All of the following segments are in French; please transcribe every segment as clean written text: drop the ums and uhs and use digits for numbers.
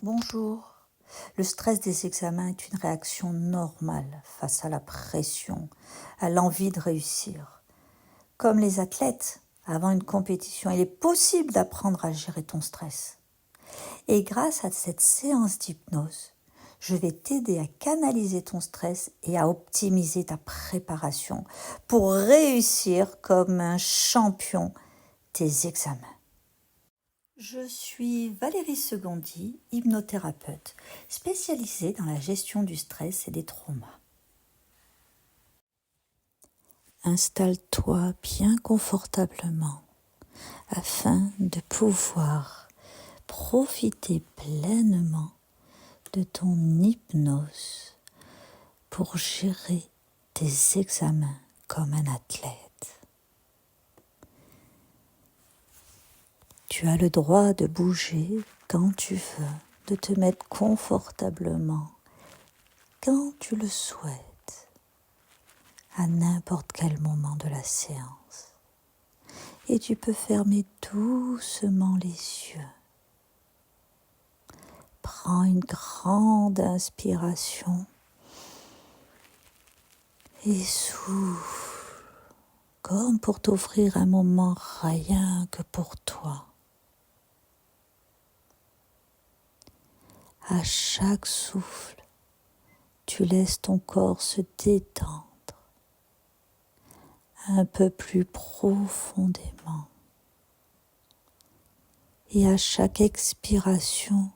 Bonjour. Le stress des examens est une réaction normale face à la pression, à l'envie de réussir. Comme les athlètes, avant une compétition, il est possible d'apprendre à gérer ton stress. Et grâce à cette séance d'hypnose, je vais t'aider à canaliser ton stress et à optimiser ta préparation pour réussir comme un champion tes examens. Je suis Valérie Segondi, hypnothérapeute, spécialisée dans la gestion du stress et des traumas. Installe-toi bien confortablement afin de pouvoir profiter pleinement de ton hypnose pour gérer tes examens comme un athlète. Tu as le droit de bouger quand tu veux, de te mettre confortablement, quand tu le souhaites, à n'importe quel moment de la séance. Et tu peux fermer doucement les yeux. Prends une grande inspiration et souffle, comme pour t'offrir un moment rien que pour toi. À chaque souffle, tu laisses ton corps se détendre un peu plus profondément. Et à chaque expiration,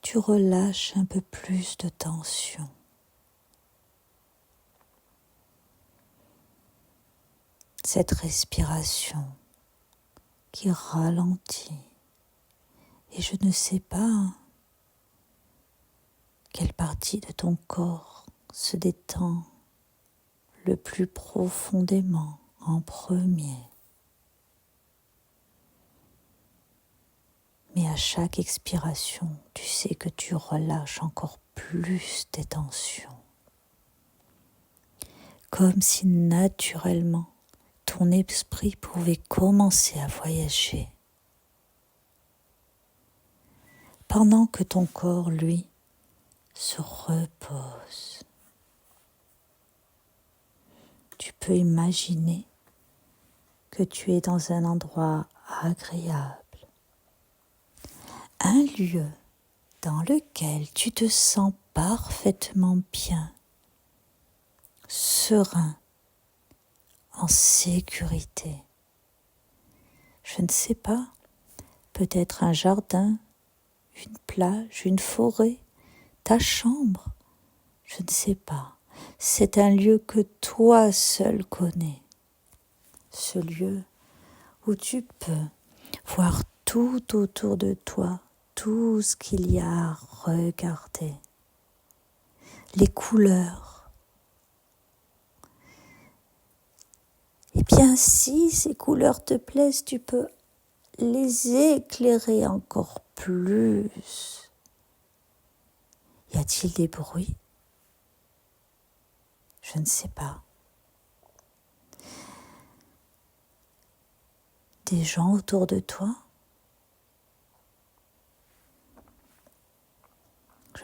tu relâches un peu plus de tension. Cette respiration qui ralentit. Et je ne sais pas quelle partie de ton corps se détend le plus profondément en premier. Mais à chaque expiration, tu sais que tu relâches encore plus tes tensions. Comme si naturellement, ton esprit pouvait commencer à voyager. Pendant que ton corps, lui, se repose. Tu peux imaginer que tu es dans un endroit agréable. Un lieu dans lequel tu te sens parfaitement bien, serein, en sécurité. Je ne sais pas, peut-être un jardin, une plage, une forêt, ta chambre, je ne sais pas. C'est un lieu que toi seul connais. Ce lieu où tu peux voir tout autour de toi, tout ce qu'il y a à regarder. Les couleurs. Et bien, si ces couleurs te plaisent, tu peux les éclairer encore plus. Y a-t-il des bruits ? Je ne sais pas. Des gens autour de toi ?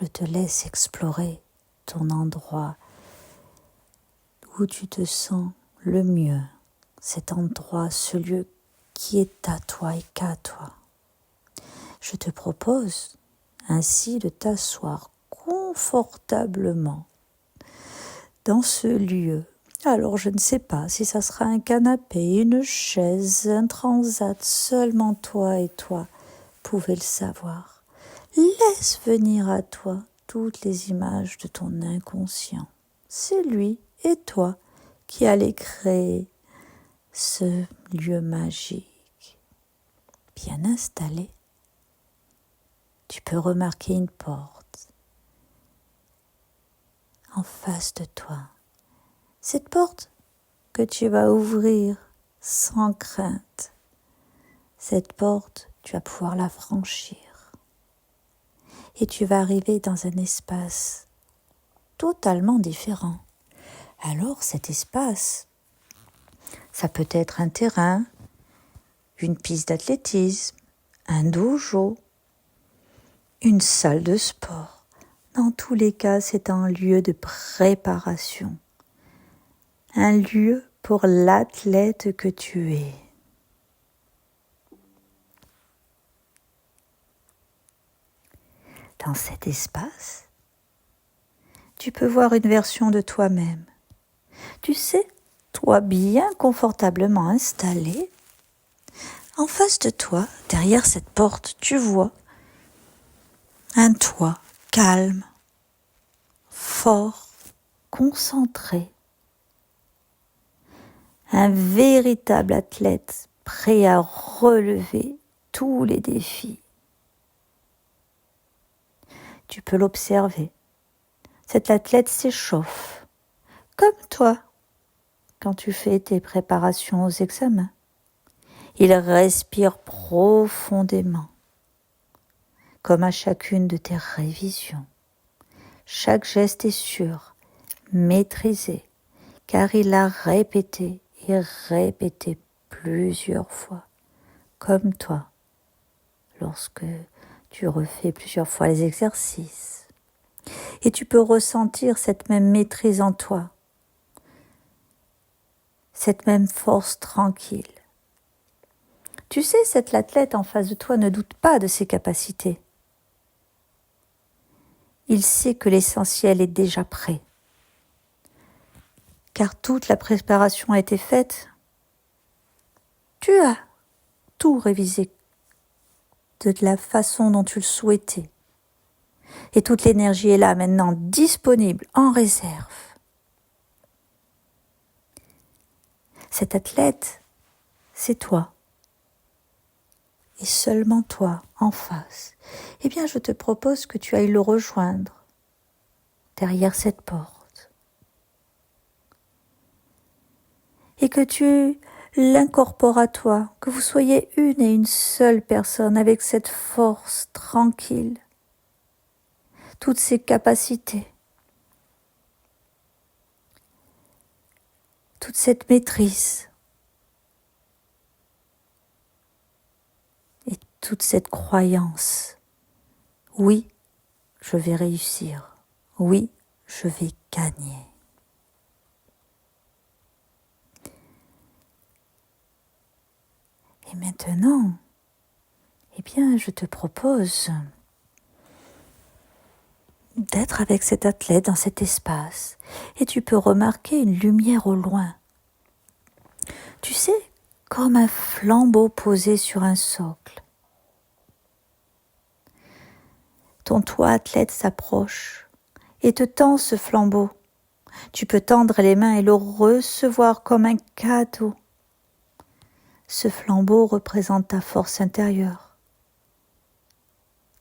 Je te laisse explorer ton endroit où tu te sens le mieux. Cet endroit, ce lieu qui est à toi et qu'à toi. Je te propose ainsi de t'asseoir confortablement dans ce lieu. Alors je ne sais pas si ça sera un canapé, une chaise, un transat, seulement toi et toi pouvez le savoir. Laisse venir à toi toutes les images de ton inconscient. C'est lui et toi qui allez créer ce lieu magique. Bien installé, tu peux remarquer une porte en face de toi. Cette porte que tu vas ouvrir sans crainte. Cette porte, tu vas pouvoir la franchir. Et tu vas arriver dans un espace totalement différent. Alors cet espace, ça peut être un terrain, une piste d'athlétisme, un dojo, une salle de sport. Dans tous les cas, c'est un lieu de préparation, un lieu pour l'athlète que tu es. Dans cet espace, tu peux voir une version de toi-même. Tu sais, toi bien confortablement installé, en face de toi, derrière cette porte, tu vois un toi calme, fort, concentré. Un véritable athlète prêt à relever tous les défis. Tu peux l'observer. Cet athlète s'échauffe, comme toi, quand tu fais tes préparations aux examens. Il respire profondément, comme à chacune de tes révisions. Chaque geste est sûr, maîtrisé, car il a répété et répété plusieurs fois, comme toi, lorsque tu refais plusieurs fois les exercices. Et tu peux ressentir cette même maîtrise en toi, cette même force tranquille. Tu sais, cet athlète en face de toi ne doute pas de ses capacités. Il sait que l'essentiel est déjà prêt. Car toute la préparation a été faite. Tu as tout révisé de la façon dont tu le souhaitais. Et toute l'énergie est là maintenant, disponible, en réserve. Cet athlète, c'est toi. Et seulement toi, en face. Eh bien, je te propose que tu ailles le rejoindre derrière cette porte. Et que tu l'incorpores à toi, que vous soyez une et une seule personne avec cette force tranquille, toutes ces capacités, toute cette maîtrise et toute cette croyance. Oui, je vais réussir. Oui, je vais gagner. Et maintenant, eh bien, je te propose d'être avec cet athlète dans cet espace. Et tu peux remarquer une lumière au loin. Tu sais, comme un flambeau posé sur un socle. Ton toi athlète s'approche et te tend ce flambeau. Tu peux tendre les mains et le recevoir comme un cadeau. Ce flambeau représente ta force intérieure,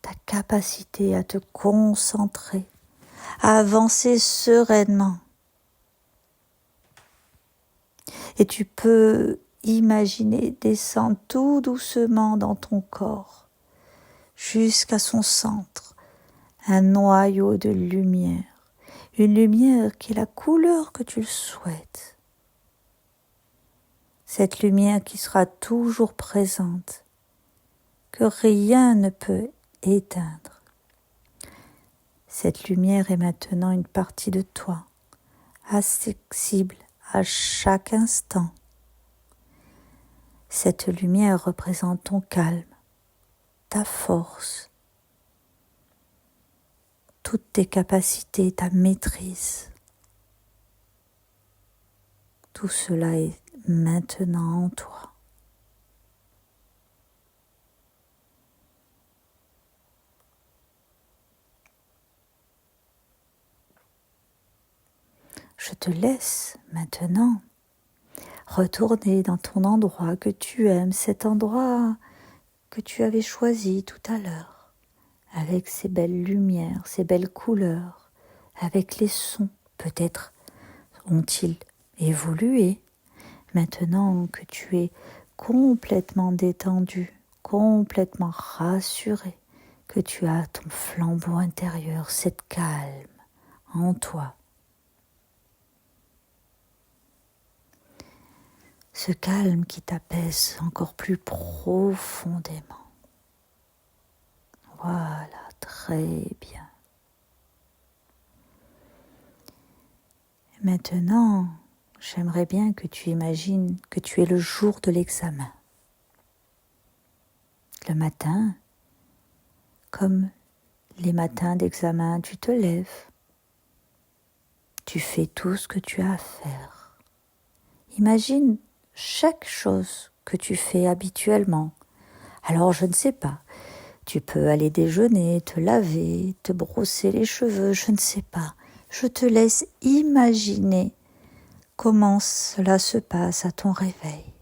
ta capacité à te concentrer, à avancer sereinement. Et tu peux imaginer descendre tout doucement dans ton corps, jusqu'à son centre, un noyau de lumière, une lumière qui est la couleur que tu le souhaites. Cette lumière qui sera toujours présente, que rien ne peut éteindre. Cette lumière est maintenant une partie de toi, accessible à chaque instant. Cette lumière représente ton calme, ta force, toutes tes capacités, ta maîtrise. Tout cela est maintenant en toi. Je te laisse maintenant retourner dans ton endroit que tu aimes, cet endroit que tu avais choisi tout à l'heure, avec ces belles lumières, ces belles couleurs, avec les sons. Peut-être ont-ils évolué maintenant que tu es complètement détendu, complètement rassuré, que tu as ton flambeau intérieur, cette calme en toi. Ce calme qui t'apaise encore plus profondément. Voilà, très très bien. Maintenant, j'aimerais bien que tu imagines que tu es le jour de l'examen. Le matin, comme les matins d'examen, tu te lèves. Tu fais tout ce que tu as à faire. Imagine chaque chose que tu fais habituellement. Alors, je ne sais pas, tu peux aller déjeuner, te laver, te brosser les cheveux, je ne sais pas. Je te laisse imaginer comment cela se passe à ton réveil.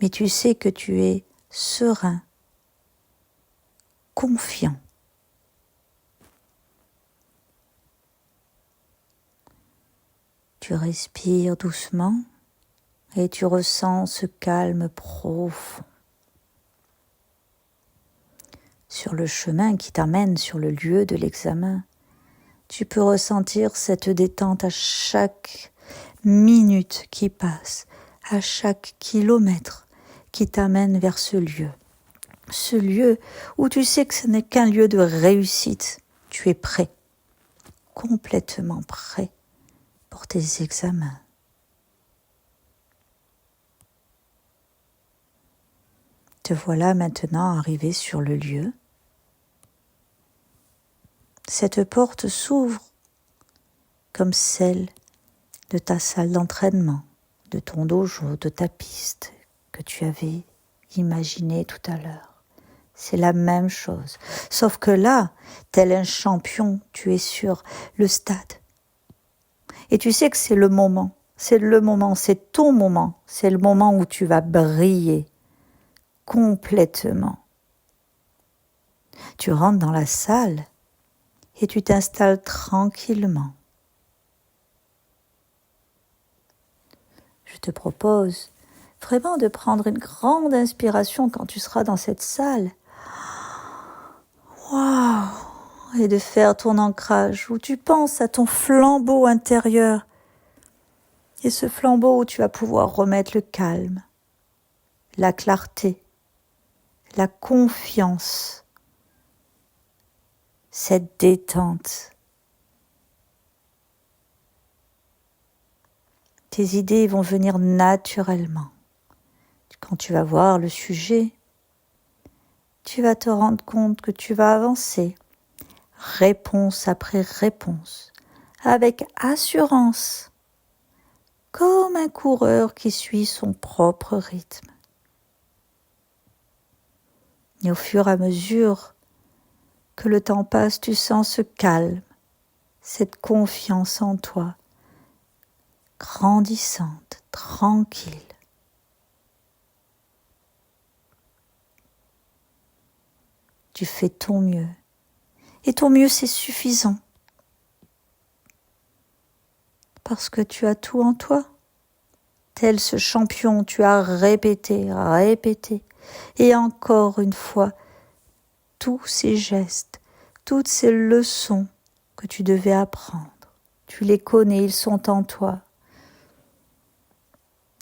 Mais tu sais que tu es serein, confiant. Tu respires doucement et tu ressens ce calme profond. Sur le chemin qui t'amène sur le lieu de l'examen, tu peux ressentir cette détente à chaque minute qui passe, à chaque kilomètre qui t'amène vers ce lieu. Ce lieu où tu sais que ce n'est qu'un lieu de réussite. Tu es prêt, complètement prêt pour tes examens. Te voilà maintenant arrivé sur le lieu. Cette porte s'ouvre comme celle de ta salle d'entraînement, de ton dojo, de ta piste que tu avais imaginé tout à l'heure. C'est la même chose, sauf que là, tel un champion, tu es sur le stade. Et tu sais que c'est le moment, c'est ton moment, c'est le moment où tu vas briller complètement. Tu rentres dans la salle et tu t'installes tranquillement. Je te propose vraiment de prendre une grande inspiration quand tu seras dans cette salle. Waouh! Et de faire ton ancrage où tu penses à ton flambeau intérieur. Et ce flambeau où tu vas pouvoir remettre le calme, la clarté, la confiance, cette détente. Tes idées vont venir naturellement. Quand tu vas voir le sujet, tu vas te rendre compte que tu vas avancer, réponse après réponse, avec assurance, comme un coureur qui suit son propre rythme. Et au fur et à mesure que le temps passe, tu sens ce calme, cette confiance en toi, grandissante, tranquille. Tu fais ton mieux. Et ton mieux, c'est suffisant. Parce que tu as tout en toi. Tel ce champion, tu as répété. Et encore une fois, tous ces gestes, toutes ces leçons que tu devais apprendre. Tu les connais, ils sont en toi.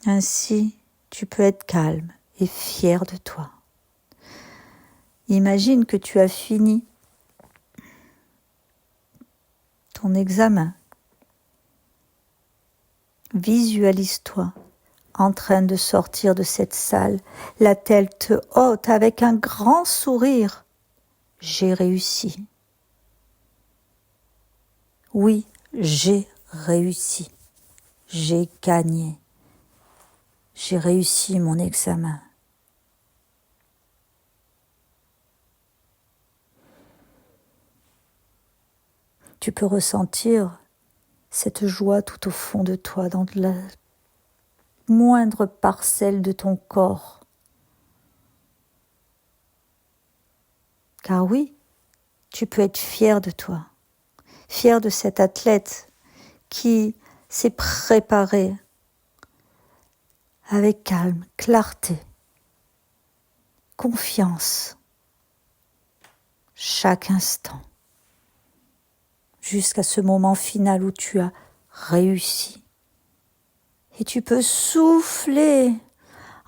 Ainsi, tu peux être calme et fier de toi. Imagine que tu as fini ton examen. Visualise-toi en train de sortir de cette salle, la tête haute avec un grand sourire. J'ai réussi. Oui, j'ai réussi. J'ai gagné. J'ai réussi mon examen. Tu peux ressentir cette joie tout au fond de toi, dans la moindre parcelle de ton corps. Car oui, tu peux être fier de toi, fier de cet athlète qui s'est préparé avec calme, clarté, confiance, chaque instant, jusqu'à ce moment final où tu as réussi. Et tu peux souffler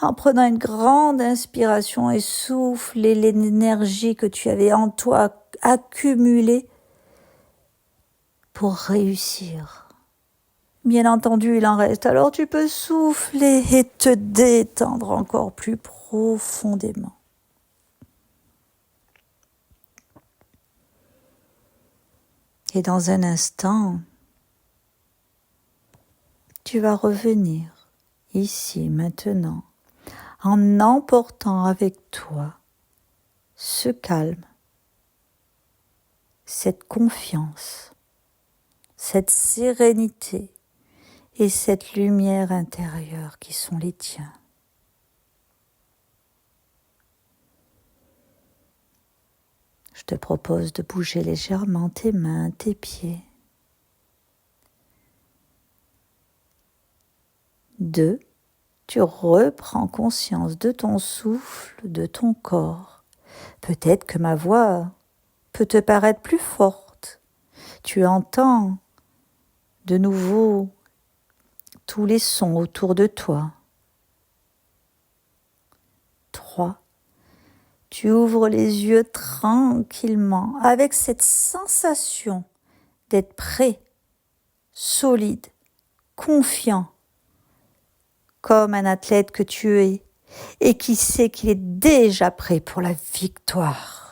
en prenant une grande inspiration et souffler l'énergie que tu avais en toi accumulée pour réussir. Bien entendu, il en reste, alors tu peux souffler et te détendre encore plus profondément. Et dans un instant, tu vas revenir ici, maintenant, en emportant avec toi ce calme, cette confiance, cette sérénité et cette lumière intérieure qui sont les tiens. Je te propose de bouger légèrement tes mains, tes pieds. 2. Tu reprends conscience de ton souffle, de ton corps. Peut-être que ma voix peut te paraître plus forte. Tu entends de nouveau tous les sons autour de toi. 3. Tu ouvres les yeux tranquillement avec cette sensation d'être prêt, solide, confiant, comme un athlète que tu es et qui sait qu'il est déjà prêt pour la victoire.